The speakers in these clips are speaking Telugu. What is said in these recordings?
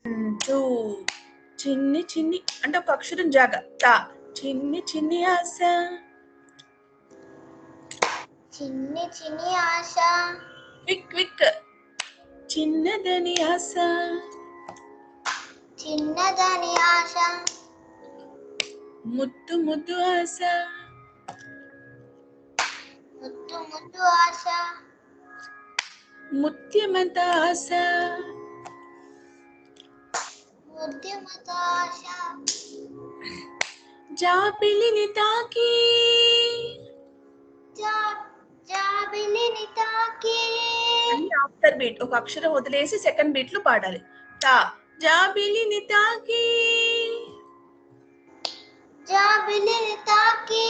2 చిన్ని చిన్ని అంటే ఒక అక్షరం జాగా తా చిన్ని చిన్ని ఆశ చిన్ని చిన్ని ఆశ క్విక్ క్విక్ చిన్నదని ఆశ చిన్నదని ఆశ ముద్దు ముద్దు ఆశ ముద్దు ముద్దు ఆశ ముత్యమంత ఆశ ముద్యమత ఆశ జాబిలిని తాకి జాబిలిని తాకి అంటే ఆఫ్టర్ బీట్ ఒక అక్షరం వదిలేసి సెకండ్ బీట్ లో పాడాలి తా జాబిలిని తాకి జాబిలిని తాకి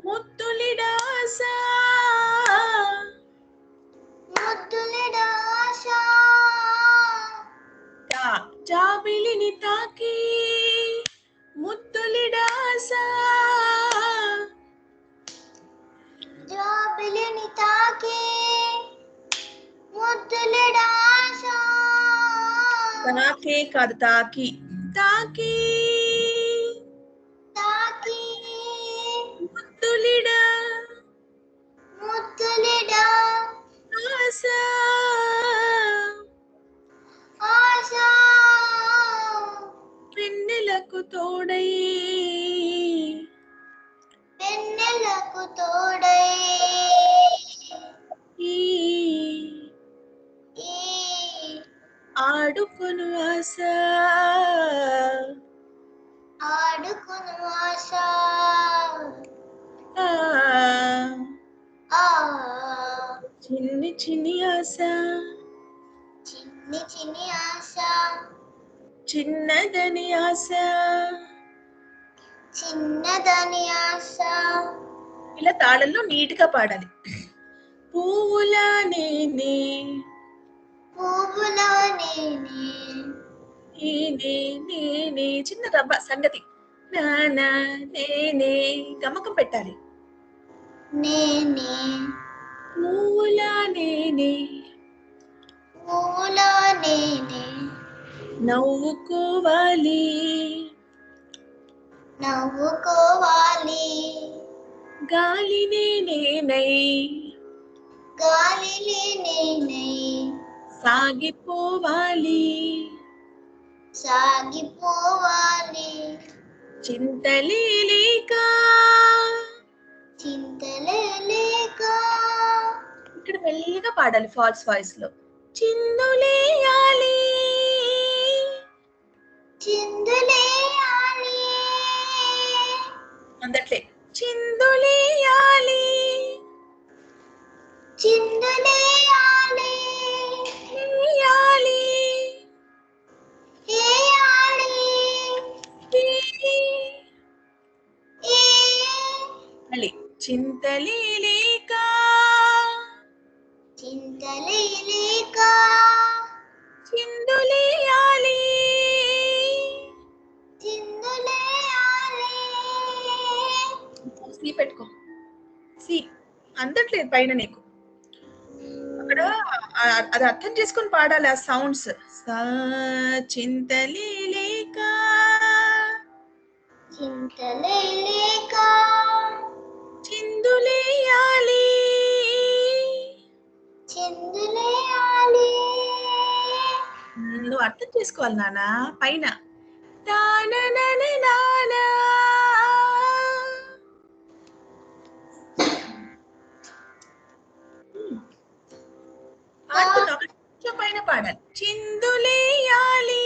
ముద్దులిడాస ముద్దులిడాశ తా జాబిలిని తాకి ముద్దులిడాస జాబిలిని తాకి ముద్దులిడాశ తాకే కాదు తాకి తాకి తాకి ముద్దులిడా ముద్దులిడా ఆశ ఆశ వెన్నెలకు తోడై వెన్నెలకు తోడై ఈ ఈ ఆడుకొను ఆశ ఆడుకును ఆశ ఆ, ఆ చిన్ని చిన్ని ఆశ చిన్ని చిన్ని ఆశ చిన్నదని ఆశ చిన్నదని ఆశ ఇలా తాళంలో నీట్ గా పాడాలి పువ్వులా నేనే పువ్వులో నేనే నేనే నేనే చిన్న రవ్వ సంగతి నానా నేనే గమకం పెట్టాలి నేనే పువ్వులా నేనే పువ్వులో నేనే నవ్వుకోవాలి నవ్వుకోవాలి గాలినే నేనై గాలిని నేనై సాగిపోవాలి సాగిపోవాలి చింతలే లేక చింతలే లేక ఇక్కడ మెల్లిగా పాడాలి ఫాల్స్ వాయిస్ లో చిందులేయాలి చిందులేయాలి అందట్లే చిందులేయాలి చిందులేయాలి వేయాలి వేయాలి ఏ మళ్ళీ చింతలే లేక చింతలే లేక చిందులేయాలి చిందులేయాలి సి పెట్టుకో సి అందట్లేదు పైన నీకు అక్కడ అది అర్థం చేసుకొని పాడాలి ఆ సౌండ్స్ చింతలే లేక చింతలే లేక చిందులేయాలి చిందులేయాలి నువ్వు అర్థం చేసుకోవాలి నానా పైన తాననన నానా పాడుతున్నా కొంచెం పైన పాడాలి చిందులేయాలి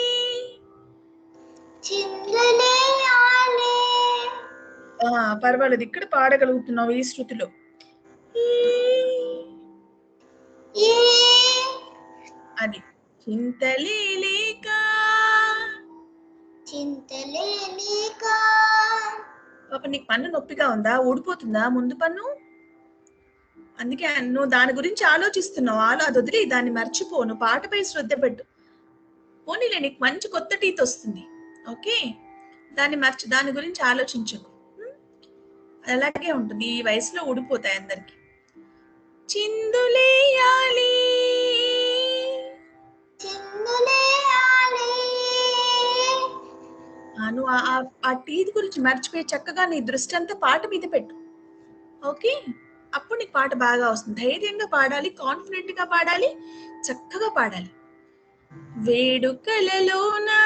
చిందులేయాలి పర్వాలేదు ఇక్కడ పాడగలుగుతున్నావు ఈ శృతిలో ఈ అది చింతలే లేక చింతలే లేక పాప నీకు పన్ను నొప్పిగా ఉందా ఊడిపోతుందా ముందు పన్ను అందుకే నువ్వు దాని గురించి ఆలోచిస్తున్నావు అది వదిలి దాన్ని మర్చిపో నువ్వు పాటపై శ్రద్ధ పెట్టు పోనీలే నీకు మంచి కొత్త టీత్ వస్తుంది ఓకే దాని గురించి ఆలోచించకు అలాగే ఉంటుంది ఈ వయసులో ఊడిపోతాయి అందరికి చిందులేయాలి చిందులేయాలి నువ్వు ఆ టీది గురించి మర్చిపోయి చక్కగా నీ దృష్టి అంతా పాట మీద పెట్టు. ఓకే, అప్పుడు నీకు పాట బాగా వస్తుంది. ధైర్యంగా పాడాలి, కాన్ఫిడెంట్ గా పాడాలి, చక్కగా పాడాలి. వేడుకలలోనా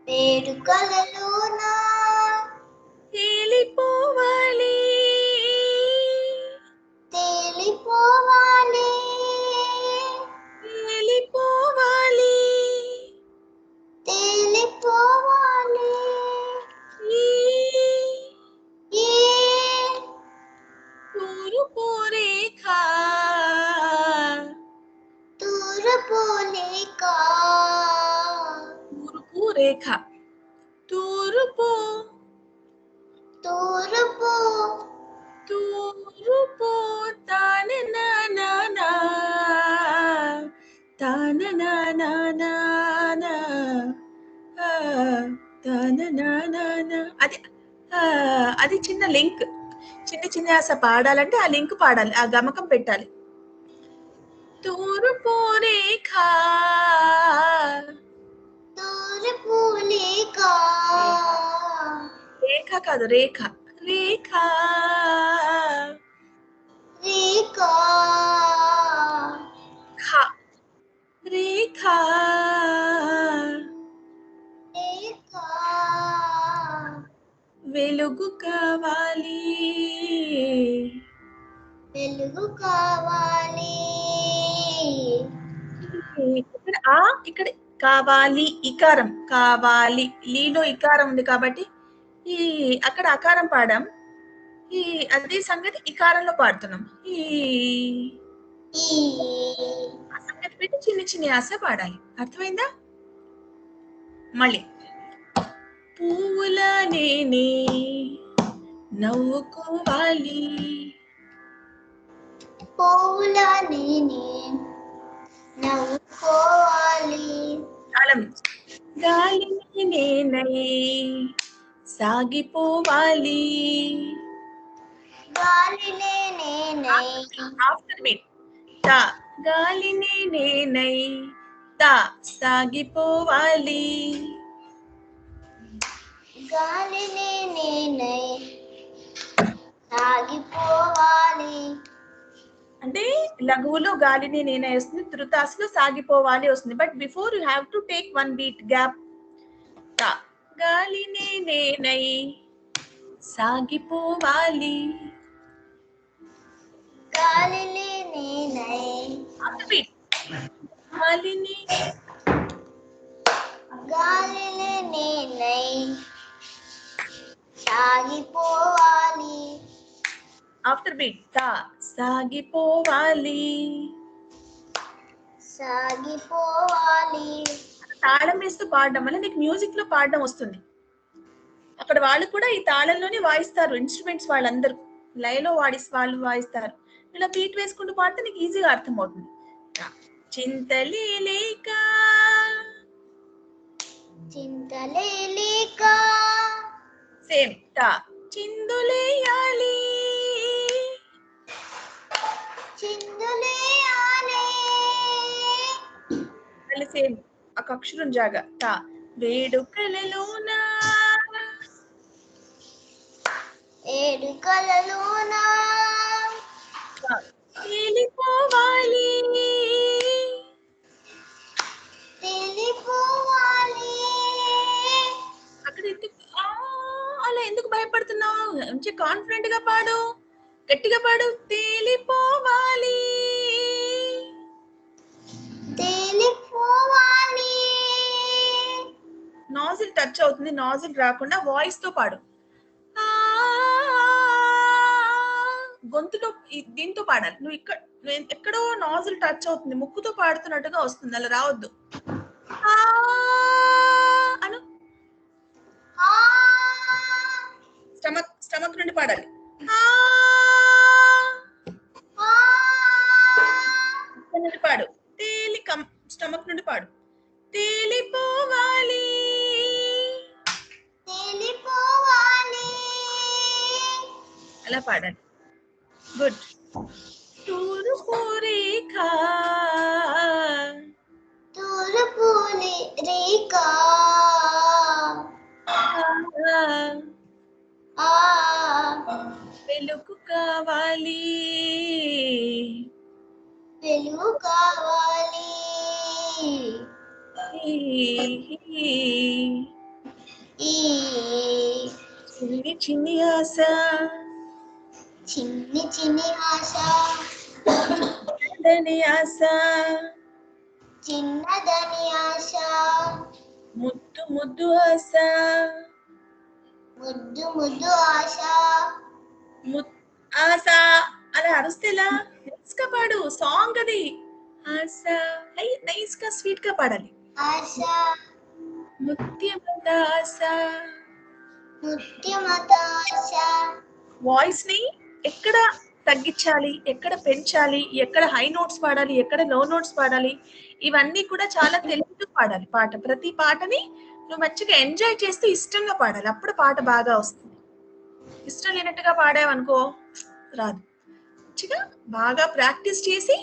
వేడుకలలోనా తేలిపోవాలి, తేలిపోవాలి, తేలిపోవాలి తేలిపోవాలి. ఈ ఈ తూర్పు రేఖ, తూర్పు లేక, తూర్పు రేఖ, తూర్పు తూర్పు తూర్పు తాననా తాననా అది అది చిన్న లింక్. చిన్న చిన్న ఆశ పాడాలంటే ఆ లింక్ పాడాలి, ఆ గమకం పెట్టాలి. తూర్పు రేఖ, తూర్పు లేక, రేఖ కాదు రేఖ, రేఖ రేఖ, ఖ, రేఖ రేఖ, వెలుగు కావాలి, వెలుగు కావాలి. ఇక్కడ ఇక్కడ కావాలి, ఇకారం కావాలి, లీలో ఇకారం ఉంది కాబట్టి ఈ అక్కడ అకారం పాడాం, ఈ అదే సంగతి ఇకారంలో పాడుతున్నాం. ఈ ఆ సంగతి పెట్టి చిన్న చిన్న ఆశ పాడాలి. అర్థమైందా? మళ్ళీ పువ్వుల నేనే నవ్వుకోవాలి, పూల నేనే నవ్వుకోవాలి, తాళం. గాలి నేనై సాగిపోవాలి, గాలినే నేనై, ఆఫ్టర్ బీట్ తా, గాలిని నేనై తా సాగిపోవాలి, గాలినే నేనై సాగిపోవాలి. అంటే లఘువులో గాలిని నేనై వస్తుంది, ధృతాసులో సాగిపోవాలి వస్తుంది. But before you have to take one beat gap. తా, గాలిని నేనై సాగిపోవాలి, గాలినే నేనై, ఆఫ్టర్ బీట్ గాలిని, గాలినే నేనై సాగిపోవాలి, ఆఫ్టర్ బీట్ తా సాగిపోవాలి, సాగిపోవాలి. తాళం వేస్తూ పాడడం వల్ల నీకు మ్యూజిక్ లో పాడడం వస్తుంది. అక్కడ వాళ్ళు కూడా ఈ తాళంలోనే వాయిస్తారు, ఇన్స్ట్రుమెంట్స్ వాళ్ళందరూ లయలో వాళ్ళు వాయిస్తారు. ఇలా బీట్ వేసుకుంటూ పాడితే నీకు ఈజీగా అర్థమవుతుంది. చింతలే లేక, చింతలే లేక, సేమ్ టా చిందులేయాలి, చిందులేయాలి, మళ్ళీ సేమ్ ఒక అక్షరం జాగా టా వేడుకలలోన, వేడుకలలోన తేలిపోవాలి, తేలిపోవాలి. అక్కడ ఎందుకు అలా ఎందుకు భయపడుతున్నావు? మంచి కాన్ఫిడెంట్ గా పాడు, గట్టిగా పాడు. తేలిపోవాలి, తేలిపోవాలి. నాజిల్ టచ్ అవుతుంది, నాజిల్ రాకుండా వాయిస్ తో పాడు. గొంతులో దీంతో పాడాలి. నువ్వు ఎక్కడో నాజిల్ టచ్ అవుతుంది, ముక్కుతో పాడుతున్నట్టుగా వస్తుంది, అలా రావద్దు. అను స్టమక్ నుండి పాడాలి. నుండి పాడు, స్టమక్ నుండి పాడు. తేలిపోవాలి, తేలిపోవాలి. అలా పాడాలి. గుడ్. తూర్పు రేఖ, తూర్పు రేఖ, ఆ వెలుగు కావాలి వెలుగు కావాలి ఈ చిన్ని చిన్ని ఆశ చిన్ని చిన్ని ఆశ చిన్నదని ఆశ చిన్నదని ఆశ ముద్దు ముద్దు ఆశ ముద్దు ముద్దు ఆశ ఆశ అలా అరుస్తే ఎలా నైస్ గా పాడు సాంగ్ అది ఆశ నైస్ గా స్వీట్ గా పాడాలి ఆశ ముత్యమంత ఆశ ముత్యమత ఆశ వాయిస్ ని ఎక్కడ తగ్గించాలి ఎక్కడ పెంచాలి ఎక్కడ హై నోట్స్ పాడాలి ఎక్కడ లో నోట్స్ పాడాలి ఇవన్నీ కూడా చాలా తెలివిగా పాడాలి పాట ప్రతి పాటని నువ్వు మంచిగా ఎంజాయ్ చేస్తూ ఇష్టంగా పాడాలి అప్పుడు పాట బాగా వస్తుంది ఇష్టం లేనట్టుగా పాడావనుకో రాదు మంచిగా బాగా ప్రాక్టీస్ చేసి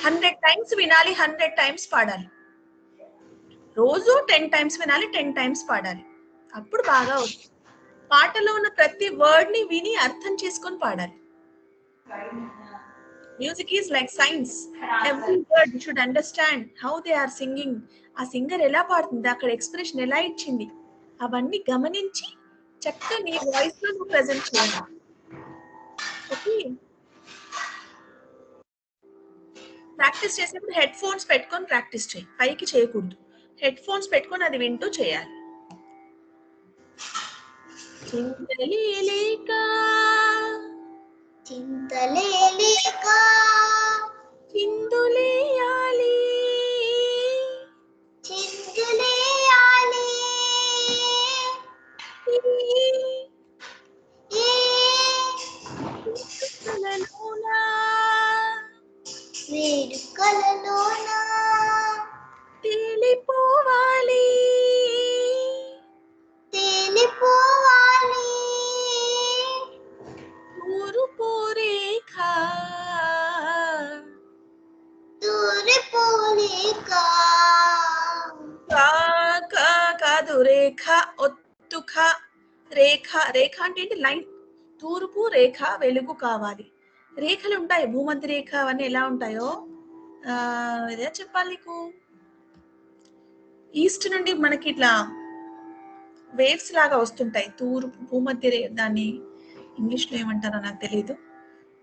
100 టైమ్స్ వినాలి 100 టైమ్స్ పాడాలి రోజు 10 టైమ్స్ వినాలి 10 టైమ్స్ పాడాలి అప్పుడు బాగా వస్తుంది పాటలో ఉన్న ప్రతి వర్డ్ ని విని అర్థం చేసుకొని పాడాలి music is like science every word you should understand how they are singing ఆ సింగర్ ఎలా పాడుతుంది అక్కడ ఎక్స్ప్రెషన్ ఎలా ఇచ్చింది అవన్నీ గమనించి చక్కగా నీ వాయిస్ లో నువ్వు ప్రెజెంట్ చేయాలి ఓకే ప్రాక్టీస్ చేసేప్పుడు హెడ్ ఫోన్స్ పెట్టుకొని ప్రాక్టీస్ చేయి పైకి చేయకూడదు హెడ్ ఫోన్స్ పెట్టుకొని అది వింటూ చేయాలి చింతలేక చింతలేక చిందులేయాలి చిందులేయాలి ఈ వేడుకలలోన తేలిపోవాలి తేలిపోవాలి తూర్పు రేఖ తూర్పులేక కాదు రేఖ ఒత్తు ఖ రేఖ రేఖ అంటే ఏంటి లైన్ తూర్పు రేఖ వెలుగు కావాలి రేఖలు ఉంటాయి భూమధ్య రేఖ అవన్నీ ఎలా ఉంటాయో ఇదే చెప్పాలి నీకు ఈస్ట్ నుండి మనకి ఇట్లా వేవ్స్ లాగా వస్తుంటాయి తూర్పు భూమధ్య దాన్ని ఇంగ్లీష్ లో ఏమంటారో నాకు తెలియదు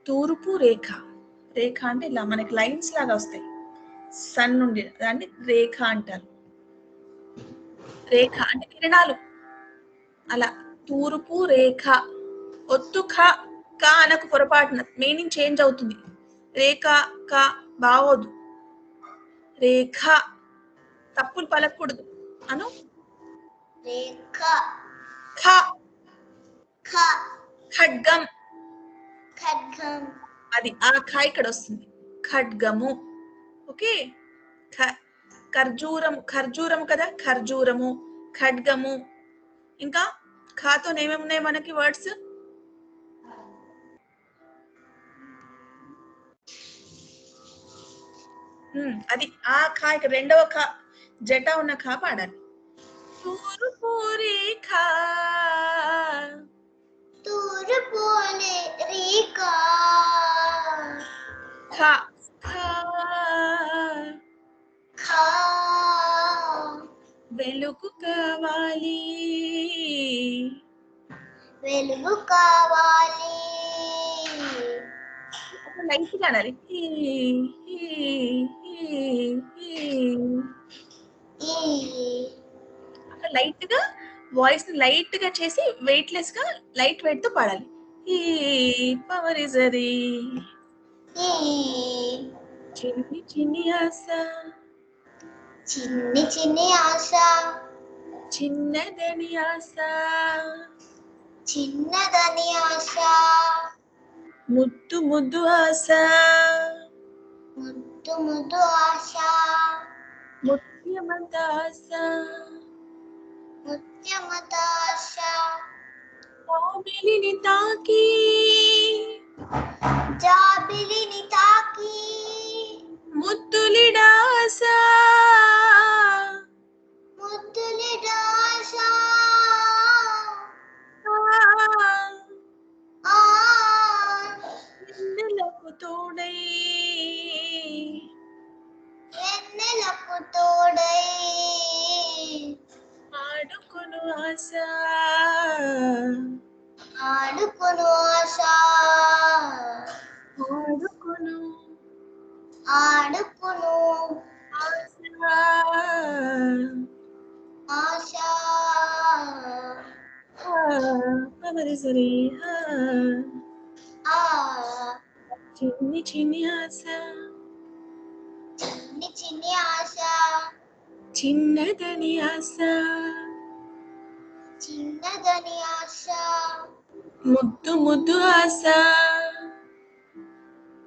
తూర్పు రేఖ రేఖ అంటే ఇలా మనకి లైన్స్ లాగా వస్తాయి సన్ నుండి దాన్ని రేఖ అంటారు రేఖ అంటే కిరణాలు అలా తూర్పు రేఖ ఒత్తు ఖ క అనకు పొరపాటున మీనింగ్ చేంజ్ అవుతుంది రేఖ క బాగోదు రేఖ తప్పులు పలకూడదు అను రేఖ ఖ ఖ ఖడ్గం ఖడ్గం అది ఆ ఖ ఇక్కడ వస్తుంది ఖడ్గము ఓకే ఖర్జూరం ఖర్జూరము కదా ఖర్జూరము ఖడ్గము ఇంకా ఖాతో ఏమేమి ఉన్నాయి మనకి వర్డ్స్ అది ఆ ఖా ఇక్కడ రెండవ ఖా జట ఉన్న ఖా పాడాలి తూర్పు రేఖ తూర్పు రేఖ ఖ ఖ వెలుగు కావాలి వెలుగు కావాలి లైట్ గా అనాలి లైట్ గా వాయిస్ లైట్ గా చేసి వెయిట్లెస్ గా లైట్ వెయిట్ తో పాడాలి ఈ పవర్ ఇస్ అది చిన్ని చిన్ని ఆశ చిన్ని చిన్ని ఆశ చిన్నదని ఆశ చిన్నదని ఆశ ముద్దు ముద్దు ఆశ ముద్దు ముద్దు ఆశ ముత్యమంత ఆశ ముత్యమత ఆశ జాబిలిని తాకి జాబిలిని తాకి ముద్దులిడాస ముద్దులిడాశ మరి సరి ఆ చిన్ని చిన్ని ఆశ చిన్ని చిన్ని ఆశ చిన్నదని ఆశ చిన్నదని ఆశ ముద్దు ముద్దు ఆశ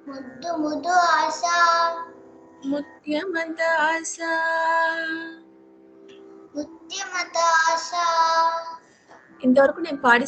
ముద్దు ముద్దు ఆశ ముత్యమంత ఆశ ముత్యమత ఆశ. ఇంతవరకు నేను పాడి